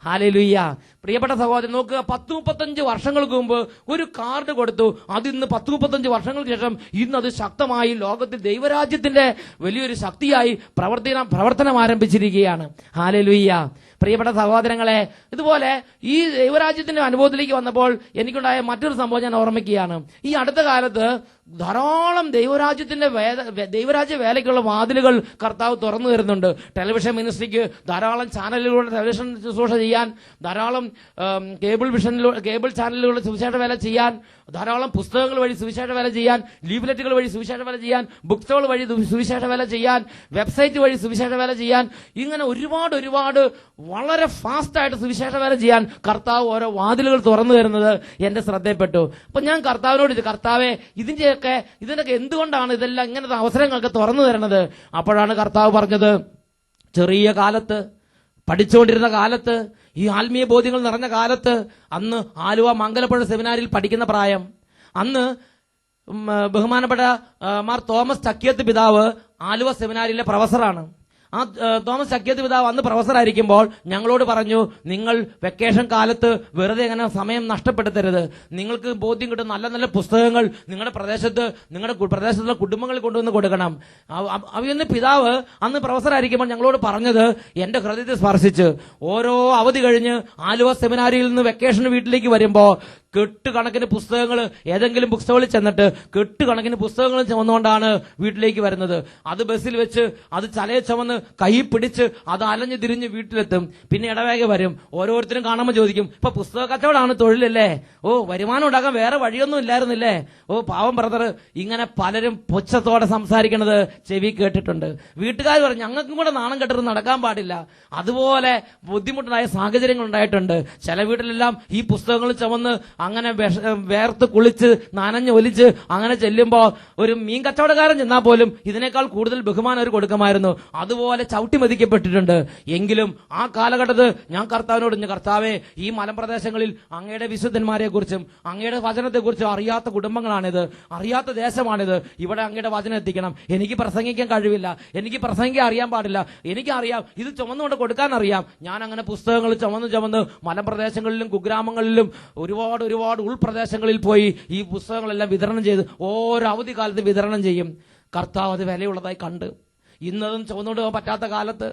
hallelujah. പ്രിയപ്പെട്ട സഹോദരൻ, നോക്കുക, 10-35 വർഷങ്ങൾക്ക് മുമ്പ് ഒരു കാർഡ് കൊടുത്തു. അത് ഇന്ന് 10-35 വർഷങ്ങൾക്ക് ശേഷം ഇന്ന് അത് ശക്തമായി ലോകത്തിൽ ദൈവരാജ്യത്തിന്റെ വലിയൊരു ശക്തിയായി പ്രവർത്തനം ആരംഭിച്ചിരിക്കുകയാണ്. ഹല്ലേലൂയ. പ്രിയപ്പെട്ട സഹോദരങ്ങളെ, ഇതുപോലെ ഈ ദൈവരാജ്യത്തിന്റെ അനുഭവത്തിലേക്ക് വന്നപ്പോൾ എനിക്കുണ്ടായ മറ്റൊരു സംഭവം ഞാൻ ഓർമ്മിക്കുകയാണ്. ഈ അടുത്ത കാലത്ത് ധാരാളം ദൈവരാജ്യ വേലയ്ക്കുള്ള വാതിലുകൾ കർത്താവ് തുറന്നു തരുന്നുണ്ട്. ടെലിവിഷൻ മിനിസ്ട്രിക്ക് ധാരാളം ചാനലുകളുടെ ടെലിവിഷൻ ശുശ്രൂഷ ചെയ്യാൻ, ധാരാളം കേബിൾ ചാനലുകളുടെ സുവിശേഷ വേല ചെയ്യാൻ, ധാരാളം പുസ്തകങ്ങൾ വഴി സുവിശേഷ വേല ചെയ്യാൻ, ലീഫ്ലെറ്റുകൾ വഴി സുവിശേഷ വേല ചെയ്യാൻ, ബുക്ക് സ്റ്റോൾ വഴി സുവിശേഷ വേല ചെയ്യാൻ, വെബ്സൈറ്റ് വഴി സുവിശേഷ വേല ചെയ്യാൻ, ഇങ്ങനെ ഒരുപാട് വളരെ ഫാസ്റ്റായിട്ട് സുവിശേഷ വേല ചെയ്യാൻ കർത്താവ് ഓരോ വാതിലുകൾ തുറന്നു തരുന്നത് എന്റെ ശ്രദ്ധയിൽപ്പെട്ടു. അപ്പൊ ഞാൻ കർത്താവിനോട്, കർത്താവെ, ഇതിന്റെയൊക്കെ എന്തുകൊണ്ടാണ് ഇതെല്ലാം ഇങ്ങനത്തെ അവസരങ്ങളൊക്കെ തുറന്നു തരണത്? അപ്പോഴാണ് കർത്താവ് പറഞ്ഞത്, ചെറിയ കാലത്ത്, പഠിച്ചുകൊണ്ടിരുന്ന കാലത്ത്, ഈ ആത്മീയ ബോധ്യങ്ങൾ നിറഞ്ഞ കാലത്ത്, അന്ന് ആലുവ മംഗലപ്പുഴ സെമിനാരിൽ പഠിക്കുന്ന പ്രായം, അന്ന് ബഹുമാനപ്പെട്ട മാർ തോമസ് ചക്കിയത്ത് പിതാവ് ആലുവ സെമിനാരിലെ പ്രൊഫസറാണ്. ആ തോമസ് ചക്കിയത്ത് പിതാവ് അന്ന് പ്രൊഫസറായിരിക്കുമ്പോൾ ഞങ്ങളോട് പറഞ്ഞു, നിങ്ങൾ വെക്കേഷൻ കാലത്ത് വെറുതെ ഇങ്ങനെ സമയം നഷ്ടപ്പെടുത്തരുത്. നിങ്ങൾക്ക് ബോധ്യം കിട്ടും നല്ല നല്ല പുസ്തകങ്ങൾ നിങ്ങളുടെ പ്രദേശത്തുള്ള കുടുംബങ്ങളിൽ കൊണ്ടുവന്ന് കൊടുക്കണം. അവയൊന്ന് പിതാവ് അന്ന് പ്രൊഫസറായിരിക്കുമ്പോൾ ഞങ്ങളോട് പറഞ്ഞത് എന്റെ ഹൃദയത്തെ സ്പർശിച്ച്. ഓരോ അവധി കഴിഞ്ഞ് ആലുവ സെമിനാരിയിൽ നിന്ന് വെക്കേഷൻ വീട്ടിലേക്ക് വരുമ്പോ കെട്ടുകണക്കിന് പുസ്തകങ്ങൾ, ഏതെങ്കിലും ബുക്ക് സ്റ്റോളിൽ ചെന്നിട്ട് കെട്ടുകണക്കിന് പുസ്തകങ്ങൾ ചുമന്നുകൊണ്ടാണ് വീട്ടിലേക്ക് വരുന്നത്. അത് ബസ്സിൽ വെച്ച് അത് ചലയെ ചുമന്ന് കൈ പിടിച്ച് അത് അലഞ്ഞു തിരിഞ്ഞ് വീട്ടിലെത്തും. പിന്നെ ഇടവേഗ വരും. ഓരോരുത്തരും കാണുമ്പോൾ ചോദിക്കും, ഇപ്പൊ പുസ്തക കച്ചവടമാണ് തൊഴിലല്ലേ? ഓ, വരുമാനം ഉണ്ടാക്കാൻ വേറെ വഴിയൊന്നും ഇല്ലായിരുന്നില്ലേ? ഓ, പാവം ബ്രദർ. ഇങ്ങനെ പലരും പുച്ഛത്തോടെ സംസാരിക്കണത് ചെവി കേട്ടിട്ടുണ്ട്. വീട്ടുകാർ പറഞ്ഞു, ഞങ്ങൾക്കും കൂടെ നാണം കെട്ടിട്ട് നടക്കാൻ പാടില്ല. അതുപോലെ ബുദ്ധിമുട്ടുണ്ടായ സാഹചര്യങ്ങൾ ഉണ്ടായിട്ടുണ്ട്. ചില വീട്ടിലെല്ലാം ഈ പുസ്തകങ്ങൾ ചുമന്ന് അങ്ങനെ വേർത്ത് കുളിച്ച് നനഞ്ഞ് ഒലിച്ച് അങ്ങനെ ചെല്ലുമ്പോ ഒരു മീൻ കച്ചവടക്കാരൻ ചെന്നാൽ പോലും ഇതിനേക്കാൾ കൂടുതൽ ബഹുമാനം അവർ കൊടുക്കുമായിരുന്നു. അതുപോലെ ചവിട്ടി മതിക്കപ്പെട്ടിട്ടുണ്ട്. എങ്കിലും ആ കാലഘട്ടത്ത് ഞാൻ കർത്താവിനോട്, കർത്താവേ, ഈ മലമ്പ്രദേശങ്ങളിൽ അങ്ങയുടെ വിശുദ്ധന്മാരെ കുറിച്ചും അങ്ങയുടെ വചനത്തെക്കുറിച്ചും അറിയാത്ത കുടുംബങ്ങളാണിത്, അറിയാത്ത ദേശമാണിത്. ഇവിടെ അങ്ങയുടെ വചനം എത്തിക്കണം. എനിക്ക് പ്രസംഗിക്കാൻ കഴിവില്ല, എനിക്ക് പ്രസംഗിക്കാൻ അറിയാൻ പാടില്ല. എനിക്കറിയാം, ഇത് ചുമന്നുകൊണ്ട് കൊടുക്കാൻ അറിയാം. ഞാൻ അങ്ങനെ പുസ്തകങ്ങൾ ചുമന്ന് മലമ്പ്രദേശങ്ങളിലും കുഗ്രാമങ്ങളിലും ഒരുപാട് ഉൾപ്രദേശങ്ങളിൽ പോയി ഈ പുസ്തകങ്ങളെല്ലാം വിതരണം ചെയ്ത് ഓരോ അവധി കാലത്ത് വിതരണം ചെയ്യും. കർത്താവ് അത് വിലയുള്ളതായി കണ്ട്, ഇന്നതും ചുവന്നുകൊണ്ട് പോകാൻ പറ്റാത്ത കാലത്ത്,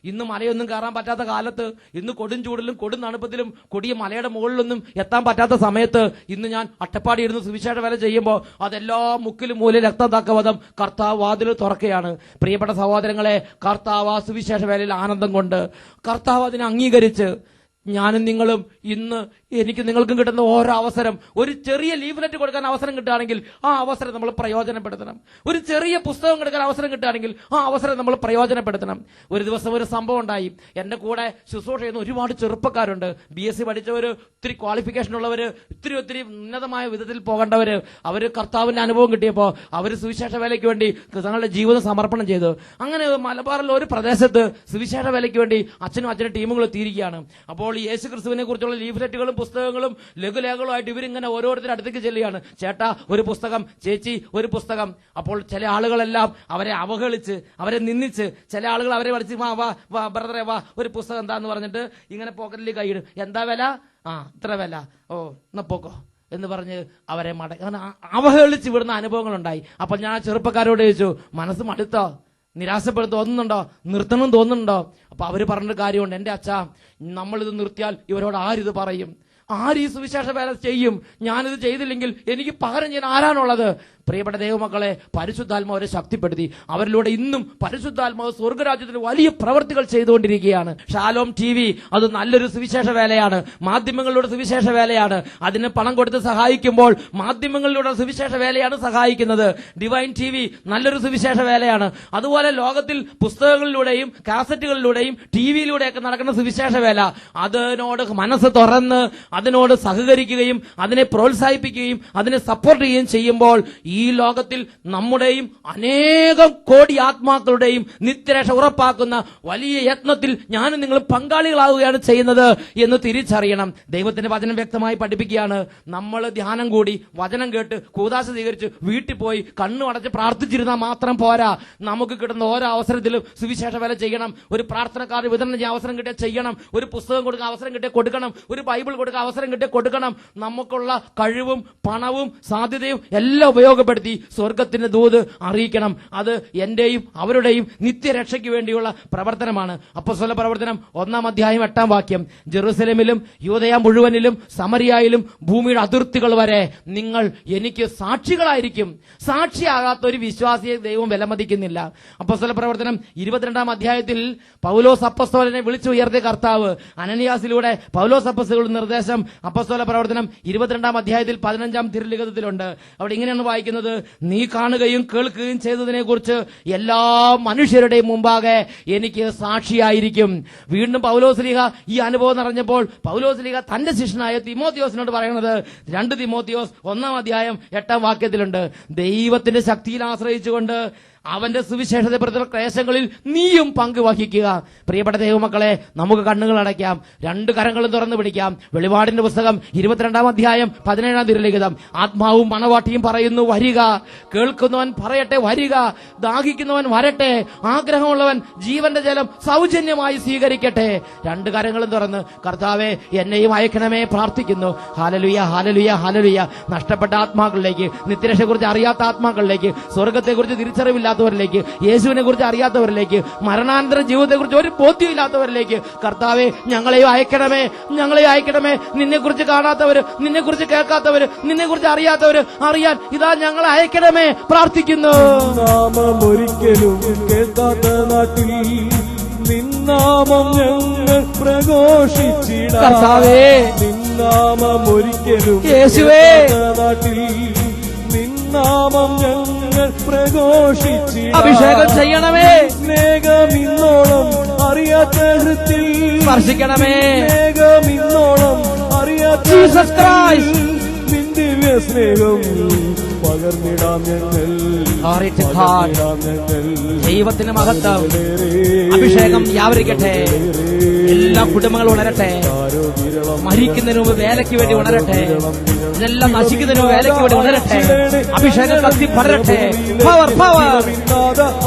ഇന്ന് മലയൊന്നും കയറാൻ പറ്റാത്ത കാലത്ത്, ഇന്ന് കൊടും ചൂടിലും കൊടും തണുപ്പത്തിലും കൊടിയ മലയുടെ മുകളിലൊന്നും എത്താൻ പറ്റാത്ത സമയത്ത് ഇന്ന് ഞാൻ അട്ടപ്പാടി ഇരുന്ന് സുവിശേഷ വേല ചെയ്യുമ്പോൾ അതെല്ലാ മുക്കിലും മൂലം രക്തതാക്കവധം കർത്താവ് വാതിൽ തുറക്കുകയാണ്. പ്രിയപ്പെട്ട സഹോദരങ്ങളെ, കർത്താവ് ആ സുവിശേഷ വേലയിൽ ആനന്ദം കൊണ്ട് കർത്താവ് അതിനെ അംഗീകരിച്ച് ഞാനും നിങ്ങളും ഇന്ന് എനിക്ക് നിങ്ങൾക്കും കിട്ടുന്ന ഓരോ അവസരം, ഒരു ചെറിയ ലീഫ്ലെറ്റ് കൊടുക്കാൻ അവസരം കിട്ടുകയാണെങ്കിൽ ആ അവസരം നമ്മൾ പ്രയോജനപ്പെടുത്തണം. ഒരു ചെറിയ പുസ്തകം കൊടുക്കാൻ അവസരം കിട്ടുകയാണെങ്കിൽ ആ അവസരം നമ്മൾ പ്രയോജനപ്പെടുത്തണം. ഒരു ദിവസം ഒരു സംഭവം ഉണ്ടായി. എന്റെ കൂടെ ശുശ്രൂഷ ചെയ്യുന്ന ഒരുപാട് ചെറുപ്പക്കാരുണ്ട്. BSc പഠിച്ചവര്, ഒത്തിരി ക്വാളിഫിക്കേഷൻ ഉള്ളവര്, ഒത്തിരി ഉന്നതമായ വിധത്തിൽ പോകേണ്ടവര്. അവര് കർത്താവിന്റെ അനുഭവം കിട്ടിയപ്പോൾ അവര് സുവിശേഷ വേലയ്ക്ക് വേണ്ടി തങ്ങളുടെ ജീവിതം സമർപ്പണം ചെയ്തു. അങ്ങനെ മലബാറിലെ ഒരു പ്രദേശത്ത് സുവിശേഷ വേലയ്ക്ക് വേണ്ടി അച്ഛനും ടീമുകൾ എത്തിയിരിക്കുകയാണ്. അപ്പോൾ യേശു ക്രിസ്തുവിനെ കുറിച്ചുള്ള ലീഫ്ലെറ്റുകളും പുസ്തകങ്ങളും ലഘുലേഖകളുമായിട്ട് ഇവരിങ്ങനെ ഓരോരുത്തരുടെ അടുത്തേക്ക് ചെല്ലുകയാണ്. ചേട്ടാ ഒരു പുസ്തകം, ചേച്ചി ഒരു പുസ്തകം. അപ്പോൾ ചില ആളുകളെല്ലാം അവരെ അവഹേളിച്ച്, അവരെ നിന്ദിച്ച്, ചില ആളുകൾ അവരെ വിളിച്ച് വാ ബ്രദറെ വാ ഒരു പുസ്തകം എന്താന്ന് പറഞ്ഞിട്ട് ഇങ്ങനെ പോക്കറ്റിൽ കൈയിടും. എന്താ വില? ഇത്ര വില. ഓ, എന്നാ പോക്കോ എന്ന് പറഞ്ഞ് അവരെ അവഹേളിച്ച് വിടുന്ന അനുഭവങ്ങളുണ്ടായി. അപ്പൊ ഞാൻ ചെറുപ്പക്കാരോട് ചോദിച്ചു, മനസ്സ് മടുത്തോ? നിരാശപ്പെടുത്ത തോന്നുന്നുണ്ടോ? നിർത്തണം തോന്നുന്നുണ്ടോ? അപ്പൊ അവര് പറഞ്ഞൊരു കാര്യമുണ്ട്, എന്റെ അച്ഛാ, നമ്മളിത് നിർത്തിയാൽ ഇവരോട് ആരിത് പറയും? ആര് ഈ സുവിശേഷ വേല ചെയ്യും? ഞാനിത് ചെയ്തില്ലെങ്കിൽ എനിക്ക് പകരം ചെയ്യാൻ ആരാണുള്ളത്? പ്രിയപ്പെട്ട ദൈവമക്കളെ, പരിശുദ്ധാത്മാവ് അവരെ ശക്തിപ്പെടുത്തി. അവരിലൂടെ ഇന്നും പരിശുദ്ധാത്മാവ് സ്വർഗരാജ്യത്തിൽ വലിയ പ്രവൃത്തികൾ ചെയ്തുകൊണ്ടിരിക്കുകയാണ്. ഷാലോം TV അത് നല്ലൊരു സുവിശേഷ വേലയാണ്, മാധ്യമങ്ങളിലൂടെ സുവിശേഷ വേലയാണ്. അതിന് പണം കൊടുത്ത് സഹായിക്കുമ്പോൾ മാധ്യമങ്ങളിലൂടെ സുവിശേഷ വേലയാണ് സഹായിക്കുന്നത്. ഡിവൈൻ TV നല്ലൊരു സുവിശേഷ വേലയാണ്. അതുപോലെ ലോകത്തിൽ പുസ്തകങ്ങളിലൂടെയും കാസറ്റുകളിലൂടെയും TVയിലൂടെയൊക്കെ നടക്കുന്ന സുവിശേഷ വേല, അതിനോട് മനസ്സ് തുറന്ന് അതിനോട് സഹകരിക്കുകയും അതിനെ പ്രോത്സാഹിപ്പിക്കുകയും അതിനെ സപ്പോർട്ട് ചെയ്യുകയും ചെയ്യുമ്പോൾ ഈ ലോകത്തിൽ നമ്മുടെയും അനേകം കോടി ആത്മാക്കളുടെയും നിത്യരക്ഷ ഉറപ്പാക്കുന്ന വലിയ യത്നത്തിൽ ഞാനും നിങ്ങൾ പങ്കാളികളാവുകയാണ് ചെയ്യുന്നത് എന്ന് തിരിച്ചറിയണം. ദൈവത്തിന്റെ വചനം വ്യക്തമായി പഠിപ്പിക്കുകയാണ്. നമ്മൾ ധ്യാനം കൂടി വചനം കേട്ട് കൂദാശ സ്വീകരിച്ച് വീട്ടിൽ പോയി കണ്ണു അടച്ച് പ്രാർത്ഥിച്ചിരുന്നാൽ മാത്രം പോരാ. നമുക്ക് കിട്ടുന്ന ഓരോ അവസരത്തിലും സുവിശേഷ വേല ചെയ്യണം. ഒരു പ്രാർത്ഥനക്കാർ വിതരണം ചെയ്യാൻ അവസരം കിട്ടിയാൽ ചെയ്യണം. ഒരു പുസ്തകം കൊടുക്കാൻ അവസരം കിട്ടിയാൽ കൊടുക്കണം. ഒരു ബൈബിൾ കൊടുക്കാൻ അവസരം കിട്ടിയാൽ കൊടുക്കണം. നമുക്കുള്ള കഴിവും പണവും സാധ്യതയും എല്ലാം ഉപയോഗപ്പെടുത്തി സ്വർഗത്തിന്റെ ദൂത് അറിയിക്കണം. അത് എന്റെയും അവരുടെയും നിത്യരക്ഷയ്ക്ക് വേണ്ടിയുള്ള പ്രവർത്തനമാണ്. അപ്പോസ്തല പ്രവർത്തനം 1-ാം അധ്യായം 8-ാം വാക്യം, ജെറുസലേമിലും യൂദയ മുഴുവനിലും സമരിയായിലും ഭൂമിയുടെ അതിർത്തികൾ വരെ നിങ്ങൾ എനിക്ക് സാക്ഷികളായിരിക്കും. സാക്ഷിയാകാത്ത ഒരു വിശ്വാസിയെ ദൈവം വിലമതിക്കുന്നില്ല. അപ്പോസ്തല പ്രവർത്തനം 22-ാം അധ്യായത്തിൽ പൗലോസ് അപ്പോസ്തലനെ വിളിച്ചു ഉയർത്തിയ കർത്താവ് അനനിയാസിലൂടെ പൗലോസ് അപ്പോസ്തലന്റെ നിർദ്ദേശം അപ്പോസ്തല പ്രവർത്തനം 22-ാം അധ്യായത്തിൽ 15-ാം തിരുലിഖിതത്തിലുണ്ട്. അവിടെ ഇങ്ങനെയാണ് വായിക്കുന്നത്: നീ കാണുകയും കേൾക്കുകയും ചെയ്തതിനെ കുറിച്ച് എല്ലാ മനുഷ്യരുടെയും മുമ്പാകെ എനിക്ക് സാക്ഷിയായിരിക്കും. വീണ്ടും പൗലോസ്ലീഹ ഈ അനുഭവം നിറഞ്ഞപ്പോൾ പൗലോസ്ലീഹ തന്റെ ശിഷ്യനായ തിമോത്തിയോസിനോട് പറയുന്നത് 2 തിമോത്തിയോസ് 1-ാം അധ്യായം 8-ാം വാക്യത്തിലുണ്ട്. ദൈവത്തിന്റെ ശക്തിയിൽ ആശ്രയിച്ചുകൊണ്ട് അവന്റെ സുവിശേഷത്തെ പ്രതിയുള്ള ക്ലേശങ്ങളിൽ നീയും പങ്കുവഹിക്കുക. പ്രിയപ്പെട്ട ദൈവമക്കളെ, നമുക്ക് കണ്ണുകൾ അടയ്ക്കാം, 2 കരങ്ങളും തുറന്നു പിടിക്കാം. വെളിപാടിന്റെ പുസ്തകം 22-ാം അധ്യായം 17-ാം തിരുലിഖിതം. ആത്മാവും മണവാട്ടിയും പറയുന്നു, വരിക. കേൾക്കുന്നവൻ പറയട്ടെ, വരിക. ദാഹിക്കുന്നവൻ വരട്ടെ. ആഗ്രഹമുള്ളവൻ ജീവന്റെ ജലം സൗജന്യമായി സ്വീകരിക്കട്ടെ. 2 കരങ്ങളും തുറന്ന് കർത്താവേ എന്നെയും അയക്കണമേ പ്രാർത്ഥിക്കുന്നു. ഹല്ലേലൂയ, ഹല്ലേലൂയ, ഹല്ലേലൂയ. നഷ്ടപ്പെട്ട ആത്മാക്കളിലേക്ക്, നിത്യരക്ഷയെക്കുറിച്ച് അറിയാത്ത ആത്മാക്കളിലേക്ക്, സ്വർഗത്തെക്കുറിച്ച് തിരിച്ചറിവില്ലാത്തവരിലേക്ക്, യേശുവിനെ കുറിച്ച് അറിയാത്തവരിലേക്ക്, മരണാനന്തര ജീവിതത്തെക്കുറിച്ച് ഒരു ബോധ്യമില്ലാത്തവരിലേക്ക് കർത്താവെ ഞങ്ങളെയും അയക്കണമേ, ഞങ്ങളെയും അയക്കണമേ. നിന്നെക്കുറിച്ച് കാണാത്തവര്, നിന്നെക്കുറിച്ച് കേൾക്കാത്തവര്, നിന്നെക്കുറിച്ച് അറിയാത്തവര് അറിയാൻ ഇതാ ഞങ്ങളെ അയക്കണമേ പ്രാർത്ഥിക്കുന്നു. നാമമൊരിക്കലും കേൾക്കാത്ത നാട്ടിൽ നിന്നാമം ഞങ്ങൾ പ്രഘോഷിച്ചിടാം. കർത്താവേ, നിന്നാമമൊരിക്കലും യേശുവേ, കേൾക്കാത്ത നാട്ടിൽ നിന്നാമം ഞങ്ങൾ പ്രഘോഷിച്ചിടാം. അഭിഷേകം ചെയ്യണമേ. സ്നേഹമിന്നോളം അറിയാത്ത ഹൃത്തിൽ സ്പർശിക്കണമേ. സ്നേഹമിന്നോളം അറിയാത്ത ജീസസ് ക്രൈസ്റ്റ്. ദിവ്യ സ്നേഹം പകർന്നിടാം ഞങ്ങൾ. Glory to God. ദൈവത്തിന് മഹത്വം. അഭിഷേകം വ്യാപരിക്കട്ടെ. എല്ലാ കുടുംബങ്ങളും ഉണരട്ടെ. മരിക്കുന്നതിന് മുമ്പ് വേലയ്ക്ക് വേണ്ടി ഉണരട്ടെ. ഇതെല്ലാം നശിക്കുന്നതിന് മുമ്പ് വേലയ്ക്ക് വേണ്ടി ഉണരട്ടെ. അഭിഷേകം ശക്തി പടരട്ടെ. Power, power.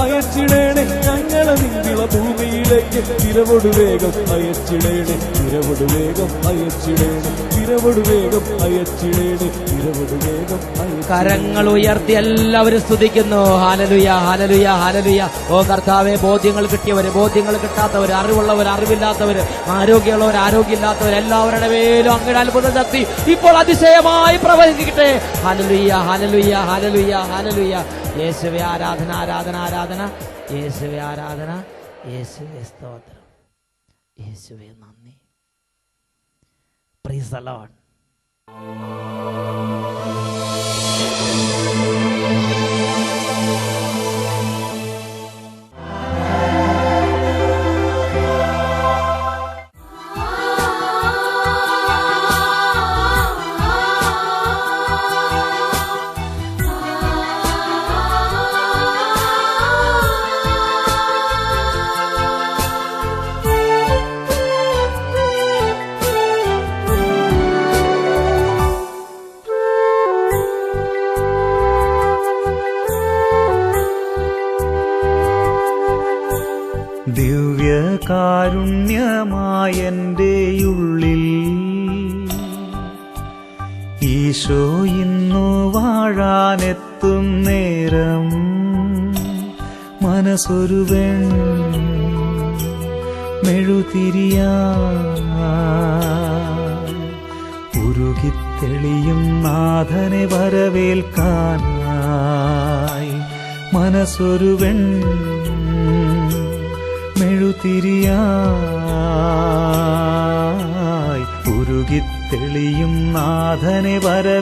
അയച്ചിടേണേ ഞങ്ങളെ നിന്നുള്ള ഭൂമിയിലേക്ക്. തിരവൊടു വേഗം അയച്ചിടേണേ, തിരവൊടു വേഗം അയച്ചിടേണേ, തിരവൊടു വേഗം അയച്ചിടേണേ, തിരവൊടു വേഗം. കരങ്ങൾ ഉയർത്തി എല്ലാവരും സ്തുതിക്കുന്നു. ഹല്ലേലൂയ, ഹല്ലേലൂയ, ഹല്ലേലൂയ. ഓ കർത്താവേ, ബോധ്യങ്ങൾ കിട്ടിയവര്, ബോധ്യങ്ങൾ കിട്ടാത്തവര്, അറിവുള്ളവർ, അറിവില്ലാത്തവര്, ആരോഗ്യമുള്ളവർ, ആരോഗ്യമില്ലാത്തവർ, എല്ലാവരുടെ മേലും അങ്ങയുടെ അത്ഭുത ശക്തി ഇപ്പോൾ അതിശയമായി പ്രവഹിക്കട്ടെ. ഹല്ലേലൂയ, ഹല്ലേലൂയ, ഹല്ലേലൂയ, ഹല്ലേലൂയ. യേശുവേ ആരാധന, ആരാധന, ആരാധന. യേശുവേ ആരാധന, യേശുവേ സ്തോത്രം, യേശുവേ നന്ദി. Praise the Lord. ദിവ്യകാരുണ്യമായെന്റെ ഉള്ളിൽ ഈശോ ഇന്നു വാഴാനെത്തും നേരം മനസ്സൊരുവൻ മെഴുതിരിയാ ഉരുകിത്തെളിയും നാഥനെ വരവേൽക്കാനായി മനസ്സൊരു മെഴുതിരിയായി ഉരുകിത്തെളിയും നാഥനെ വരവേൽക്കാനായി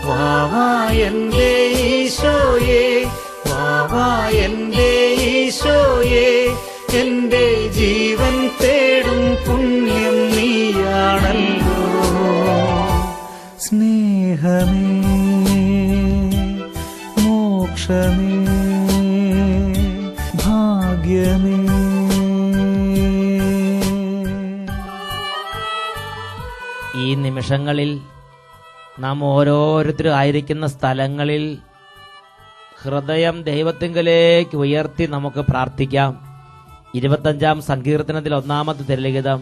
വാവാ എന്റെ ഈശോയേ, വാവാ എന്റെ ഈശോയേ, എന്റെ ജീവൻ തേടും പുണ്യം നീയാണല്ലോ. സ്നേഹമേ, മോക്ഷമേ, ഭാഗ്യമേ. ഈ നിമിഷങ്ങളിൽ നാം ഓരോരുത്തരും ആയിരിക്കുന്ന സ്ഥലങ്ങളിൽ ഹൃദയം ദൈവത്തിങ്കലേക്ക് ഉയർത്തി നമുക്ക് പ്രാർത്ഥിക്കാം. 25-ാം സങ്കീർത്തനത്തിൽ 1-ാമത്തെ തിരുലിഖിതം,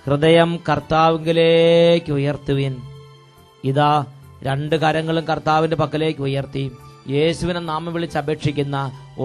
ഹൃദയം കർത്താവിങ്കിലേക്ക് ഉയർത്തുവിൻ. ഇതാ 2 കരങ്ങളും കർത്താവിന്റെ പക്കലേക്ക് ഉയർത്തി യേശുവിനെ നാമം വിളിച്ചപേക്ഷിക്കുന്ന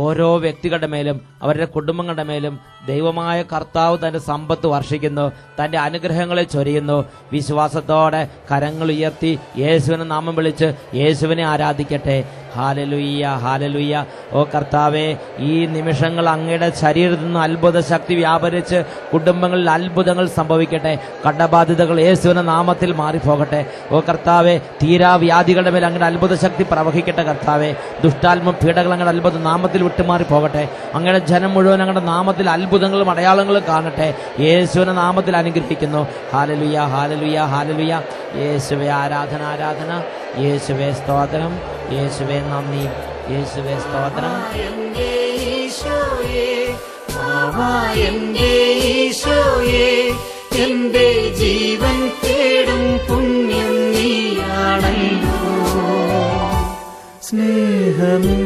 ഓരോ വ്യക്തികളുടെ മേലും അവരുടെ കുടുംബങ്ങളുടെ മേലും ദൈവമായ കർത്താവ് തന്റെ സമ്പത്ത് വർഷിക്കുന്നു, തന്റെ അനുഗ്രഹങ്ങളെ ചൊരിയുന്നു. വിശ്വാസത്തോടെ കരങ്ങൾ ഉയർത്തി യേശുവിനെ നാമം വിളിച്ച് യേശുവിനെ ആരാധിക്കട്ടെ. ഹാലലുയ്യ, ഹാലലുയ്യ. ഓ കർത്താവേ, ഈ നിമിഷങ്ങൾ അങ്ങയുടെ ശരീരത്തിൽ നിന്ന് അത്ഭുത ശക്തി വ്യാപരിച്ച് കുടുംബങ്ങളിൽ അത്ഭുതങ്ങൾ സംഭവിക്കട്ടെ. കടബാധിതകൾ യേശുവിന്റെ നാമത്തിൽ മാറിപ്പോകട്ടെ. ഓ കർത്താവേ, തീരാവ്യാധികളുടെ മേൽ അങ്ങയുടെ അത്ഭുത ശക്തി പ്രവഹിക്കട്ടെ. കർത്താവേ, ദുഷ്ടാത്മ പീഡകൾ അങ്ങയുടെ അത്ഭുത നാമത്തിൽ വിട്ടുമാറി പോകട്ടെ. അങ്ങയുടെ ജനം മുഴുവൻ അങ്ങയുടെ നാമത്തിൽ അത്ഭുതങ്ങളും അടയാളങ്ങളും കാണട്ടെ. യേശുവിന്റെ നാമത്തിൽ അനുഗ്രഹിക്കുന്നു. ഹാലലുയ്യ, ഹാലലുയ്യ, ഹാലലുയ്യ. യേശുവേ ആരാധന, ആരാധന. യേശുവേ സ്തോത്രം, യേശുവേ നന്ദി, യേശുവേ സ്തോത്രം. എന്റെ ഈശോയേ, വാവാ എന്റെ ഈശോയേ, എന്റെ ജീവൻ തേടും പുണ്യം നീയാണല്ലോ. സ്നേഹമേ,